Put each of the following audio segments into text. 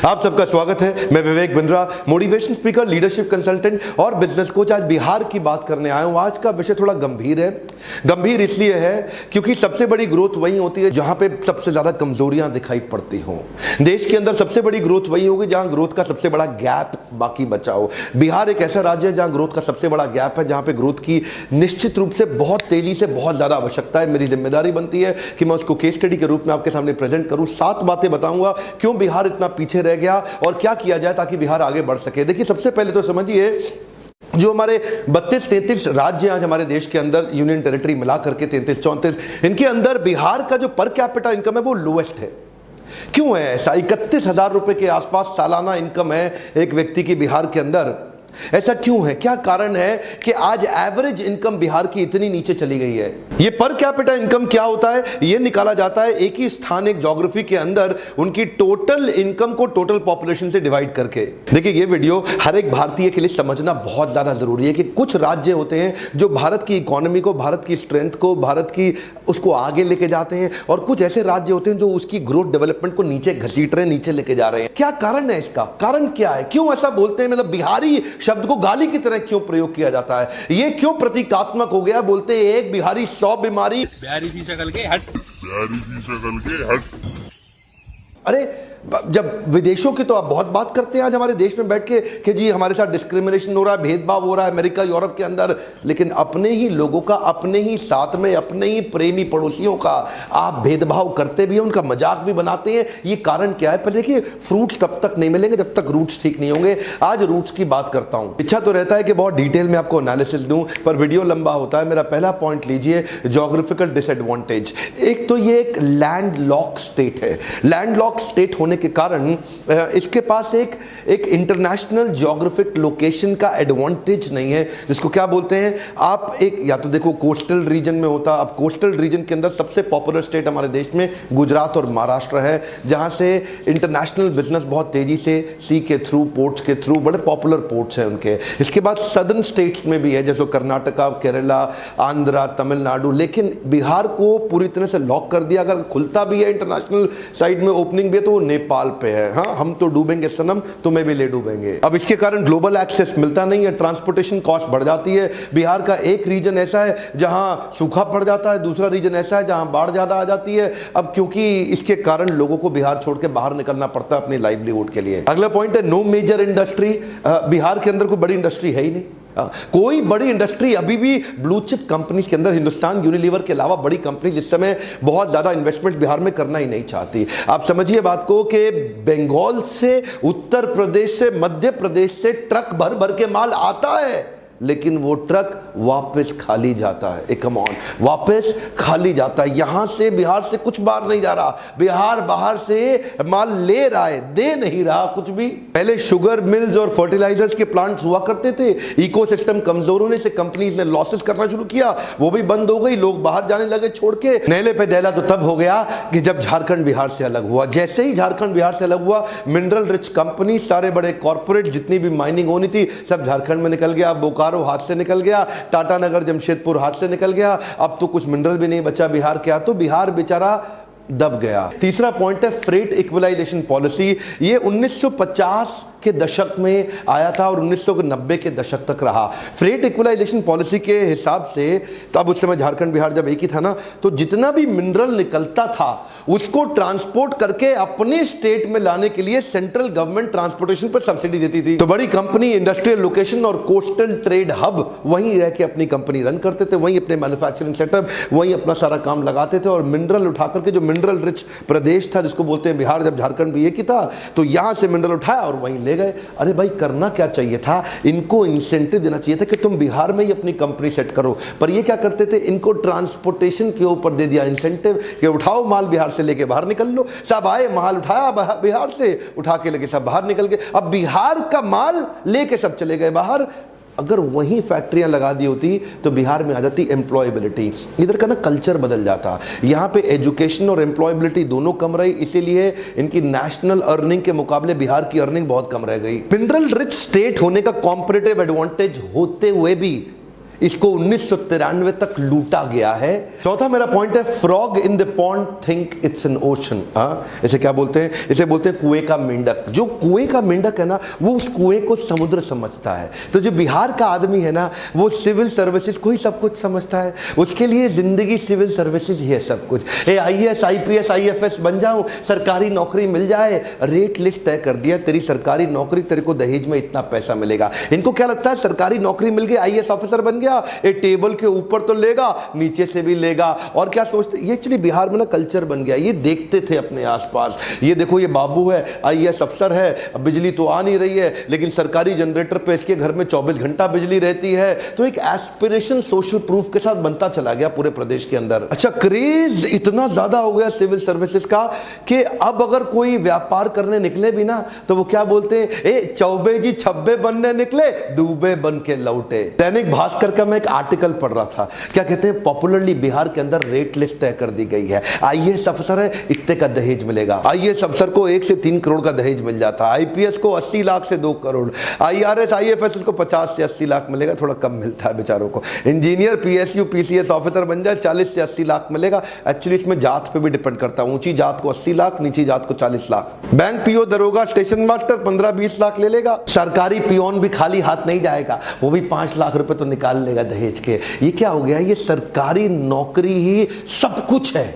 आप सबका स्वागत है। मैं Vivek Bindra, motivation speaker, leadership consultant और बिजनेस कोच। आज बिहार की बात करने आया हूं। आज का विषय थोड़ा गंभीर है। गंभीर इसलिए है क्योंकि सबसे बड़ी ग्रोथ वहीं होती है जहां पे सबसे ज्यादा कमजोरियां दिखाई पड़ती हों। देश के अंदर सबसे बड़ी ग्रोथ वहीं होगी जहां ग्रोथ का सबसे बड़ा गैप बाकी बचा हो। बिहार एक ऐसा राज्य है जहां ग्रोथ का सबसे बड़ा गैप है, जहां पे ग्रोथ की निश्चित रूप से बहुत तेजी से बहुत ज्यादा आवश्यकता है। मेरी जिम्मेदारी बनती है कि मैं उसको केस स्टडी के रूप में आपके सामने प्रेजेंट करूं। 7 बातें बताऊंगा क्यों बिहार इतना पीछे रह गया और क्या किया जाए ताकि बिहार आगे बढ़ सके। देखिए, सबसे पहले तो समझिए, जो हमारे 32-33 राज्य आज हमारे देश के अंदर, यूनियन टेरिटरी मिला करके 33-34, इनके अंदर बिहार का जो पर कैपिटा इनकम है वो लोएस्ट है। क्यों है ऐसा? 31,000 रुपए के आसपास सालाना इनकम है एक व्यक्ति की बिहार के अंदर। ऐसा क्यों है? क्या कारण है कि आज एवरेज इनकम बिहार की इतनी नीचे चली गई है? ये पर कैपिटा इनकम क्या होता है? ये निकाला जाता है एक ही स्थान, एक ज्योग्राफी के अंदर उनकी टोटल इनकम को टोटल पॉपुलेशन से डिवाइड करके। देखिए, ये वीडियो हर एक भारतीय के लिए समझना बहुत ज्यादा जरूरी है कि कुछ राज्य होते हैं जो भारत की इकोनॉमी को, भारत की स्ट्रेंथ को, भारत की उसको आगे लेके जाते हैं, और कुछ ऐसे राज्य होते हैं जो उसकी ग्रोथ डेवलपमेंट को नीचे घसीट रहे हैं, नीचे लेके जा रहे हैं। क्या कारण है इसका? कारण क्या है? क्यों ऐसा बोलते हैं? मतलब बिहारी शब्द को गाली की तरह क्यों प्रयोग किया जाता है? ये क्यों प्रतीकात्मक हो गया? बोलते हैं एक बिहारी 100 बीमारी। बिहारी की शक्ल के हट, बिहारी की शक्ल के हट। अरे, जब विदेशों की तो आप बहुत बात करते हैं आज हमारे देश में बैठ के कि जी हमारे साथ डिस्क्रिमिनेशन हो रहा है, भेदभाव हो रहा है अमेरिका यूरोप के अंदर, लेकिन अपने ही लोगों का, अपने ही साथ में अपने ही प्रेमी पड़ोसियों का आप भेदभाव करते भी हैं, उनका मजाक भी बनाते हैं। ये कारण क्या है? पर देखिए, फ्रूट्स तब तक नहीं मिलेंगे जब तक रूट्स ठीक नहीं होंगे। आज रूट्स की बात करता हूं। इच्छा तो रहता है कि बहुत डिटेल में आपको एनालिसिस दूं, पर वीडियो लंबा होता है। मेरा पहला पॉइंट लीजिए, ज्योग्राफिकल डिसएडवांटेज। एक तो ये एक लैंड लॉक स्टेट है। लैंड लॉक स्टेट होने के कारण इसके पास एक इंटरनेशनल ज्योग्राफिक लोकेशन का एडवांटेज नहीं है, जिसको क्या बोलते हैं आप, एक या तो देखो कोस्टल रीजन में होता। अब कोस्टल रीजन के अंदर सबसे पॉपुलर स्टेट हमारे देश में गुजरात और महाराष्ट्र है, जहां से इंटरनेशनल बिजनेस बहुत तेजी से सी के थ्रू, पोर्ट्स के थ्रू, बड़े पॉपुलर पोर्ट्स हैं उनके। इसके बाद सदर्न स्टेट्स में भी है, जैसे कर्नाटका, केरला, आंध्रा, तमिलनाडु। लेकिन बिहार को पूरी तरह से लॉक कर दिया। अगर खुलता भी है इंटरनेशनल साइड में, ओपनिंग भी है, तो वो नेपाल पे है। हाँ, हम तो डूबेंगे सनम, तुम्हें भी ले डूबेंगे। अब इसके कारण ग्लोबल एक्सेस मिलता नहीं है, ट्रांसपोर्टेशन कॉस्ट बढ़ जाती है। बिहार का एक रीजन ऐसा है जहां सूखा पड़ जाता है, दूसरा रीजन ऐसा है जहां बाढ़ ज्यादा आ जाती है। अब क्योंकि इसके कारण लोगों को बिहार छोड़ के बाहर निकलना पड़ता है अपनी लाइवलीहुड के लिए। अगला पॉइंट है नो मेजर इंडस्ट्री। बिहार के अंदर कोई बड़ी इंडस्ट्री है ही नहीं। कोई बड़ी इंडस्ट्री अभी भी ब्लू चिप कंपनी के अंदर, हिंदुस्तान यूनिलीवर के अलावा बड़ी कंपनी इस समय बहुत ज्यादा इन्वेस्टमेंट बिहार में करना ही नहीं चाहती। आप समझिए बात को कि बंगाल से, उत्तर प्रदेश से, मध्य प्रदेश से ट्रक भर भर के माल आता है, लेकिन वो ट्रक वापस खाली जाता है। एक कम ऑन, वापस खाली जाता है। यहां से, बिहार से कुछ बाहर नहीं जा रहा। बिहार बाहर से माल ले रहा है, दे नहीं रहा कुछ भी। पहले शुगर मिल्स और फर्टिलाइजर्स के प्लांट्स हुआ करते थे। इकोसिस्टम कमजोर होने से कंपनीज ने लॉसेस करना शुरू किया, वो भी बंद हो गई। लोग बाहर जाने लगे छोड़ के। नेले पे दैला तो तब हो गया कि जब झारखंड बिहार से अलग हुआ। जैसे ही झारखंड बिहार से अलग हुआ, मिनरल रिच कंपनी, सारे बड़े कॉर्पोरेट, जितनी भी माइनिंग होनी थी, सब झारखंड में निकल गया। बोकारो हाथ से निकल गया, टाटा नगर, जमशेदपुर हाथ से निकल गया। अब तो कुछ मिनरल भी नहीं बचा बिहार के, तो बिहार बेचारा दब गया। तीसरा पॉइंट है फ्रेट इक्वलाइजेशन पॉलिसी। ये 1950 के दशक में आया था और 1990 के दशक तक रहा। फ्रेट इक्वलाइजेशन पॉलिसी के हिसाब से, तब उस समय झारखंड बिहार जब एक ही था ना, तो जितना भी मिनरल निकलता था उसको ट्रांसपोर्ट करके अपने स्टेट में लाने के लिए सेंट्रल गवर्नमेंट ट्रांसपोर्टेशन पर सब्सिडी देती थी। तो बड़ी कंपनी, इंडस्ट्रियल लोकेशन और कोस्टल ट्रेड हब वहीं रह के अपनी कंपनी रन करते थे, वहीं अपने मैन्युफैक्चरिंग सेटअप, वहीं अपना सारा काम लगाते थे। और मिनरल उठा करके, जो मिनरल रिच प्रदेश था जिसको बोलते हैं बिहार, जब झारखंड भी एक ही था, तो यहां से मिनरल उठाया और वहीं ले गए। अरे भाई, करना क्या चाहिए था? इनको इंसेंटिव देना चाहिए था कि तुम बिहार में ही अपनी कंपनी सेट करो। पर ये क्या करते थे? इनको ट्रांसपोर्टेशन के ऊपर दे दिया इंसेंटिव कि उठाओ माल, बिहार से लेके बाहर निकल लो। सब आए, माल उठाया बिहार से, उठा के लेके सब बाहर निकल गए। अब बिहार का माल लेके सब चले गए बाहर। अगर वहीं फैक्ट्रियां लगा दी होती तो बिहार में आ जाती एम्प्लॉयबिलिटी। इधर का ना कल्चर बदल जाता। यहाँ पे एजुकेशन और एम्प्लॉयबिलिटी दोनों कम रही, इसीलिए इनकी नेशनल अर्निंग के मुकाबले बिहार की अर्निंग बहुत कम रह गई। मिनरल रिच स्टेट होने का कॉम्पिटिटिव एडवांटेज होते हुए भी इसको 1993 तक लूटा गया है। चौथा मेरा पॉइंट है, frog in the pond think it's an ocean. इसे क्या बोलते हैं? इसे बोलते हैं कुएं का मेंढक। जो कुएं का मेंढक है ना, वो उस कुएं को समुद्र समझता है। तो जो बिहार का आदमी है ना, वो सिविल सर्विसेज को ही सब कुछ समझता है। उसके लिए जिंदगी सिविल सर्विसेज ही है सब कुछ। IAS IPS IFS बन जाऊं, सरकारी नौकरी मिल जाए, रेट लिस्ट तय कर दिया, तेरी सरकारी नौकरी, तेरे को दहेज में इतना पैसा मिलेगा। इनको क्या लगता है, सरकारी नौकरी मिल गई, IAS ऑफिसर बन गया, एक टेबल के ऊपर तो लेगा, नीचे से भी लेगा। और क्या सोचते, ये एक्चुअली बिहार में ना कल्चर बन गया। ये देखते थे अपने आसपास, ये देखो ये बाबू है, IAS अफसर है, अब बिजली तो आ नहीं रही है, लेकिन सरकारी जनरेटर पे इसके घर में 24 घंटा बिजली रहती है। तो एक एस्पिरेशन सोशल प्रूफ के साथ बनता चला गया पूरे प्रदेश के अंदर। अच्छा, क्रेज इतना ज्यादा हो गया सिविल सर्विसेज का कि अब अगर कोई व्यापार करने निकले भी ना, तो वो क्या बोलते हैं, ए चौबे जी छब्बे बनने निकले, दूबे बन के लौटे। दैनिक भास्कर का मैं एक आर्टिकल पढ़ रहा था, क्या कहते हैं, पॉपुलरली बिहार के अंदर रेट लिस्ट तय कर दी गई है। IAS अफसर है, इतने का दहेज मिलेगा। IAS अफसर को 1 से 3 करोड़ का दहेज मिल जाता है, IPS को 80 लाख से 2 करोड़, IRS IFS को 50 से 80 लाख मिलेगा, थोड़ा कम मिलता है बेचारों को। इंजीनियर PSU PCS ऑफिसर बन जाए, 40 से 80 लाख मिलेगा। एक्चुअली इसमें जात पे भी डिपेंड करता है, ऊंची जात को 80 लाख, नीची जात को 40 लाख। बैंक PO, दरोगा, स्टेशन मास्टर 15-20 लाख ले लेगा। सरकारी पियोन भी खाली हाथ नहीं जाएगा, वो भी 5 लाख रुपए तो निकाल लेगा दहेज के। ये क्या हो गया, ये सरकारी नौकरी ही सब कुछ है।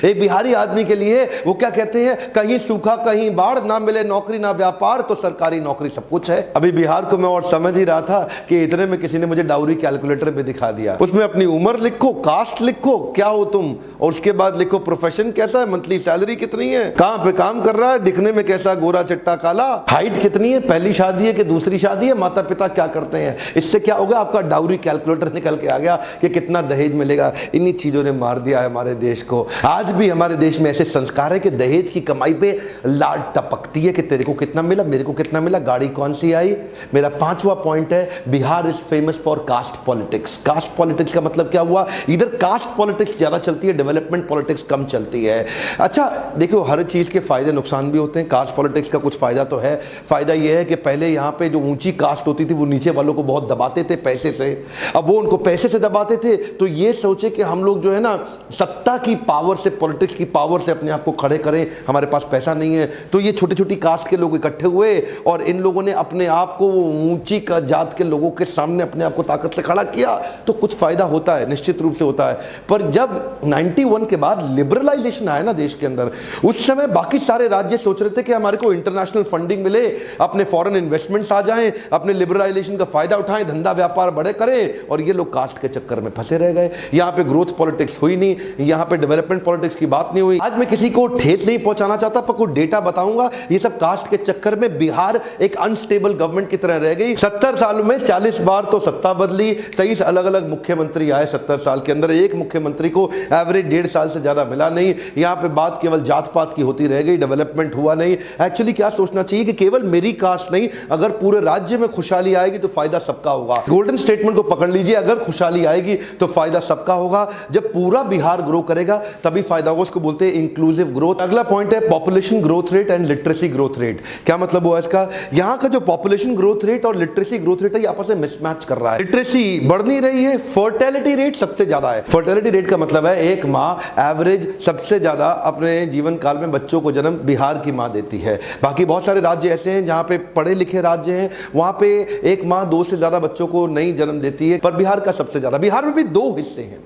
एक बिहारी आदमी के लिए वो क्या कहते हैं, कहीं सूखा कहीं बाढ़, ना मिले नौकरी ना व्यापार, तो सरकारी नौकरी सब कुछ है। अभी बिहार को मैं और समझ ही रहा था कि इतने में किसी ने मुझे डाउरी कैलकुलेटर भी दिखा दिया। उसमें अपनी उम्र लिखो, कास्ट लिखो, क्या हो तुम, और उसके बाद लिखो प्रोफेशन कैसा है, मंथली सैलरी कितनी है, कहां पे काम कर रहा है, दिखने में कैसा, गोरा चिट्टा काला, हाइट कितनी है, पहली शादी है कि दूसरी शादी है, माता पिता क्या करते हैं। इससे क्या होगा, आपका डाउरी कैलकुलेटर निकल के आ गया कि कितना दहेज मिलेगा। इन्हीं चीजों ने मार दिया है हमारे देश को। आज भी हमारे देश में ऐसे संस्कार है कि दहेज की कमाई पे लाड टपकती है कि तेरे को कितना मिला, मेरे को कितना मिला, गाड़ी कौन सी आई। मेरा 5वां पॉइंट है, Bihar is famous for caste politics. Caste politics का मतलब क्या हुआ, इधर कास्ट पॉलिटिक्स ज्यादा चलती है, डेवलपमेंट पॉलिटिक्स कम चलती है। अच्छा देखो, हर चीज के फायदे नुकसान भी होते हैं। कास्ट पॉलिटिक्स का कुछ फायदा तो है। फायदा यह है कि पहले यहां पे जो ऊंची कास्ट होती थी वो नीचे वालों को बहुत दबाते थे पैसे से। अब वो उनको पैसे से दबाते थे, तो ये सोचे कि हम लोग जो है ना, सत्ता की पावर से, पॉलिटिक्स की पावर से अपने आप को खड़े करें, हमारे पास पैसा नहीं है। तो ये छोटी छोटी कास्ट के लोग इकट्ठे हुए और इन लोगों ने अपने आप को ऊंची जात के लोगों के सामने अपने आप को ताकत से खड़ा किया। तो कुछ फायदा होता है, निश्चित रूप से होता है। पर जब 91 के बाद लिबरलाइजेशन आया ना देश के अंदर, उस समय बाकी सारे राज्य सोच रहे थे कि हमारे को इंटरनेशनल फंडिंग मिले, अपने फॉरेन इन्वेस्टमेंट्स आ जाएं, अपने लिबरलाइजेशन का फायदा उठाएं, धंधा व्यापार बड़े करें, और ये लोग कास्ट के चक्कर में फंसे रह गए। यहां पे ग्रोथ पॉलिटिक्स हुई नहीं, यहां पे डेवलपमेंट पॉलिटिक्स की बात नहीं हुई। आज मैं किसी को ठेस नहीं पहुंचाना चाहता, पर कुछ डेटा बताऊंगा। ये सब कास्ट के चक्कर में बिहार एक अनस्टेबल गवर्नमेंट की तरह रह गई। 70 सालों में 40 बार तो सत्ता बदली, 23 अलग अलग मुख्यमंत्री आए 70 साल के अंदर। एक मुख्यमंत्री को एवरेज 1.5 साल से ज्यादा मिला नहीं। यहां पे बात केवल जात पात की होती रह गई, डेवलपमेंट हुआ नहीं। एक्चुअली क्या सोचना चाहिए कि केवल मेरी कास्ट नहीं, अगर पूरे राज्य में खुशहाली आएगी तो फायदा सबका होगा। गोल्डन स्टेटमेंट को पकड़ लीजिए, अगर खुशहाली आएगी तो फायदा सबका होगा। जब पूरा बिहार ग्रो करेगा तभी फायदा होगा। उसको बोलते हैं इंक्लूसिव ग्रोथ। अगला पॉइंट है population growth rate and literacy growth rate. क्या मतलब हुआ इसका, यहां का जो पॉपुलेशन ग्रोथ रेट और लिटरेसी ग्रोथ रेट है, ये आपस में मिसमैच कर रहा है। लिटरेसी बढ़ नहीं रही है, फर्टिलिटी रेट सबसे ज्यादा है। फर्टिलिटी रेट का मतलब है एक माँ एवरेज सबसे ज्यादा अपने जीवन काल में बच्चों को जन्म बिहार की माँ देती है। बाकी बहुत सारे राज्य ऐसे हैं जहां पे पढ़े लिखे राज्य हैं, वहां पे एक माँ 2 से ज्यादा बच्चों को नहीं जन्म देती है, पर बिहार का सबसे ज्यादा। बिहार में भी 2 हिस्से हैं,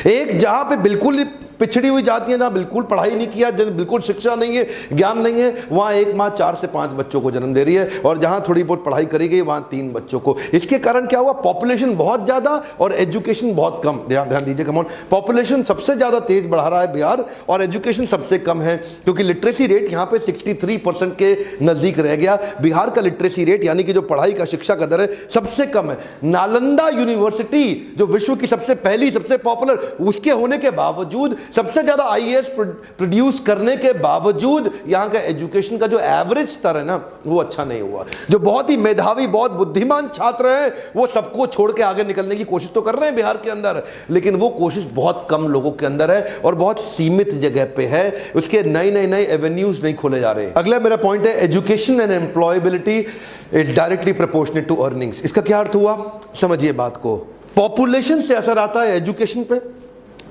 एक जहां पे बिल्कुल पिछड़ी हुई जाती है, जहां बिल्कुल पढ़ाई नहीं किया, बिल्कुल शिक्षा नहीं है, ज्ञान नहीं है, वहां एक माँ 4 से 5 बच्चों को जन्म दे रही है, और जहां थोड़ी बहुत पढ़ाई करी गई वहां 3 बच्चों को। इसके कारण क्या हुआ, पॉपुलेशन बहुत ज्यादा और एजुकेशन बहुत कम। ध्यान दीजिए, कम ऑन, पॉपुलेशन सबसे ज्यादा तेज बढ़ा रहा है बिहार और एजुकेशन सबसे कम है, क्योंकि लिटरेसी रेट यहां पे 63% के नजदीक रह गया। बिहार का लिटरेसी रेट यानी कि जो पढ़ाई का, शिक्षा का दर है, सबसे कम है। नालंदा यूनिवर्सिटी जो विश्व की सबसे पहली, सबसे पॉपुलर, उसके होने के बावजूद, सबसे ज्यादा IAS प्रोड्यूस करने के बावजूद, यहां का एजुकेशन का जो एवरेज स्तर है ना, वो अच्छा नहीं हुआ। जो बहुत ही मेधावी, बहुत बुद्धिमान छात्र हैं, वो सबको छोड़ के आगे निकलने की कोशिश तो कर रहे हैं बिहार के अंदर, लेकिन वो कोशिश बहुत कम लोगों के अंदर है और बहुत सीमित जगह पे है। उसके नए एवेन्यूज नहीं खोले जा रहे। अगला मेरा पॉइंट है education and employability is directly proportionate to earnings. इसका क्या अर्थ हुआ, समझिए बात को। पॉपुलेशन से असर आता है एजुकेशन पे,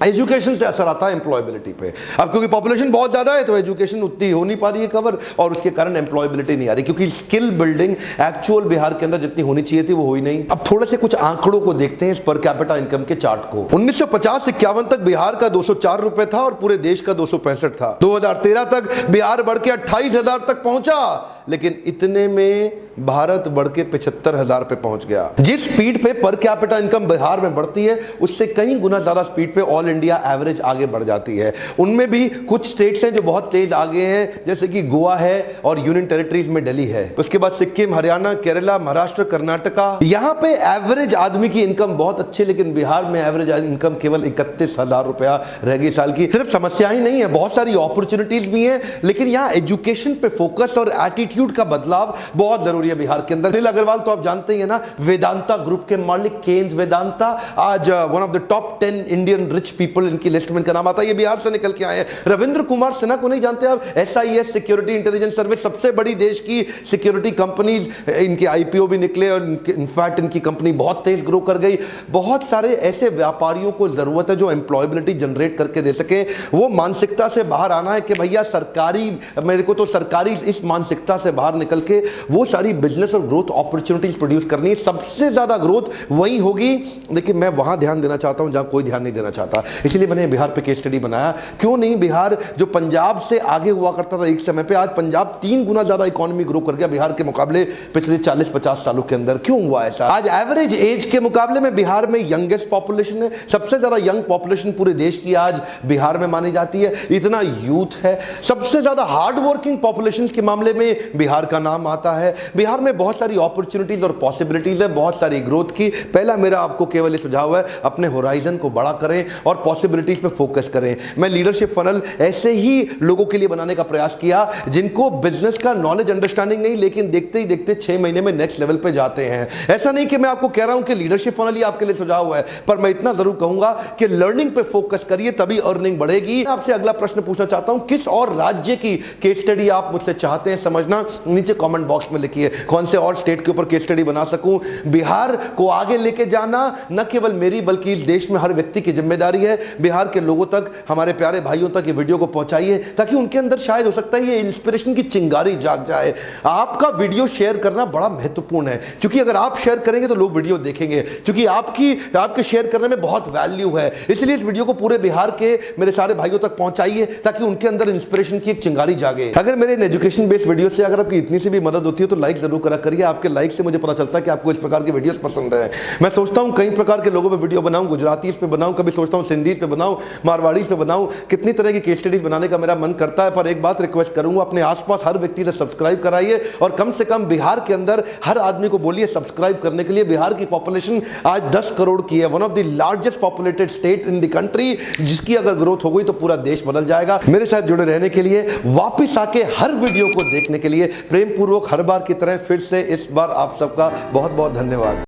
एजुकेशन से असर आता है एम्प्लॉयबिलिटी पे। अब क्योंकि पॉपुलेशन बहुत ज्यादा है तो एजुकेशन उतनी हो नहीं पा रही है कवर, और उसके कारण एम्प्लॉयबिलिटी नहीं आ रही, क्योंकि स्किल बिल्डिंग एक्चुअल बिहार के अंदर जितनी होनी चाहिए थी वो हुई नहीं। अब थोड़े से कुछ आंकड़ों को देखते हैं इस पर कैपिटा इनकम के चार्ट को। 1950 से 51 तक बिहार का 204 रुपए था और पूरे देश का 265 था। 2013 तक बिहार बढ़ के 28,000 तक पहुंचा, लेकिन इतने में भारत बढ़ के 75,000 पे पहुंच गया। जिस स्पीड पे पर कैपिटा इनकम बिहार में बढ़ती है उससे कई गुना ज्यादा स्पीड पे ऑल इंडिया एवरेज आगे बढ़ जाती है। उनमें भी कुछ स्टेट्स हैं जो बहुत तेज आगे हैं, जैसे कि गोवा है और यूनियन टेरिटरीज में दिल्ली है। उसके बाद सिक्किम, हरियाणा, केरला, महाराष्ट्र, कर्नाटका। यहां पे एवरेज आदमी की इनकम बहुत अच्छी, लेकिन बिहार में एवरेज इनकम केवल 31,000 रुपया रह गई साल की। सिर्फ समस्या ही नहीं है, बहुत सारी अपॉर्चुनिटीज भी हैं, लेकिन यहां एजुकेशन पे फोकस और एटीट्यूड का बदलाव बहुत जरूरी है बिहार के अंदर। अनिल अग्रवाल तो आप जानते ही है ना, वेदांता ग्रुप के मालिक, केन्स वेदांता, आज one of the top 10 Indian rich people इनकी लिस्ट में इनका नाम आता है। ये बिहार से निकल के आए हैं। रविंद्र कुमार सिन्हा को नहीं जानते आप? SIS सिक्योरिटी इंटेलिजेंस सर्विस, सबसे बड़ी देश की सिक्योरिटी कंपनीज, इनके IPO भी निकले और इनफैक्ट इनकी कंपनी बहुत तेज ग्रो कर गई। बहुत सारे ऐसे व्यापारियों को जरूरत है जो एम्प्लॉयबिलिटी जनरेट करके दे सके। वो मानसिकता से बाहर आना है कि भैया सरकारी, मेरे को तो सरकारी, इस मानसिकता से बाहर निकल के वो सारी बिजनेस और ग्रोथ अपॉर्चुनिटीज प्रोड्यूस करनी है। सबसे ज्यादा ग्रोथ वही होगी, लेकिन मैं वहां ध्यान देना चाहता हूं जहां कोई ध्यान नहीं देना चाहता। इसलिए मैंने बिहार पे केस स्टडी बनाया। क्यों नहीं बिहार, जो पंजाब से आगे हुआ करता था एक समय पे, आज पंजाब 3 गुना ज्यादा इकोनॉमी ग्रो कर गया बिहार के मुकाबले पिछले 40-50 सालों के अंदर। क्यों हुआ ऐसा? आज एवरेज एज के मुकाबले में बिहार में यंगेस्ट पॉपुलेशन है, सबसे ज्यादा यंग पॉपुलेशन पूरे देश की आज बिहार में मानी जाती है। इतना यूथ है, सबसे ज्यादा हार्ड वर्किंग पॉपुलेशन के मामले में बिहार का नाम आता है। बिहार में बहुत सारी अपॉर्चुनिटीज और पॉसिबिलिटीज है, बहुत सारी ग्रोथ की। पहला मेरा आपको केवल ये सुझाव है, अपने होराइजन को बड़ा करें और पॉसिबिलिटीज पे फोकस करें। मैं लीडरशिप फनल ऐसे ही लोगों के लिए बनाने का प्रयास किया जिनको बिजनेस का नॉलेज अंडरस्टैंडिंग नहीं, लेकिन देखते ही देखते 6 महीने में नेक्स्ट लेवल पे जाते हैं। ऐसा नहीं कि मैं आपको कह रहा हूं कि लीडरशिप फनल ही आपके लिए सुझाव है, पर मैं इतना जरूर कहूंगा कि लर्निंग पे फोकस करिए, तभी अर्निंग बढ़ेगी। आपसे अगला प्रश्न पूछना चाहता हूं, किस और राज्य की केस स्टडी आप मुझसे चाहते हैं समझना? नीचे कमेंट बॉक्स में लिखिए। कौन से और स्टेट के ऊपर केस स्टडी बना सकूं? बिहार को आगे लेके जाना न केवल मेरी बल्कि इस देश में हर व्यक्ति की जिम्मेदारी है। बिहार के लोगों तक, हमारे प्यारे भाइयों तक ये वीडियो को पहुंचाइए, ताकि उनके अंदर शायद हो सकता है ये इंस्पिरेशन की चिंगारी जाग जाए। आपका वीडियो शेयर करना बड़ा महत्वपूर्ण है, क्योंकि अगर आप शेयर करेंगे तो लोग वीडियो देखेंगे, क्योंकि आपके शेयर करने में बहुत वैल्यू है। इसलिए इस वीडियो को पूरे बिहार के मेरे सारे भाइयों तक पहुंचाइए, ताकि उनके अंदर इंस्पिरेशन की एक चिंगारी जागे। अगर मेरे एजुकेशन बेस्ड वीडियो से अगर आपकी इतनी सी भी मदद होती है तो लाइक जरूर करा करिए। आपके लाइक से मुझे पता चलता है कि आपको इस प्रकार की वीडियोस पसंद है। मैं सोचता हूं कई प्रकार के लोगों पे वीडियो बनाऊं, गुजराती पे बनाऊं, कभी सोचता हूं सिंधी पे बनाऊं, मारवाड़ी पे बनाऊं, कितनी तरह की केस स्टडीज बनाने का मेरा मन करता है। पर एक बात रिक्वेस्ट करूंगा, अपने आसपास हर व्यक्ति से सब्सक्राइब कराइए, और कम से कम बिहार के अंदर हर आदमी को बोलिए सब्सक्राइब करने के लिए। बिहार की पॉपुलेशन आज 10 करोड़ की है, one of the largest populated state in the country, जिसकी अगर ग्रोथ हो गई तो पूरा देश बदल जाएगा। मेरे साथ जुड़े रहने के लिए, वापिस आके हर वीडियो को देखने के लिए प्रेम पूर्वक हर बार की तरह फिर से इस बार आप सबका बहुत बहुत धन्यवाद।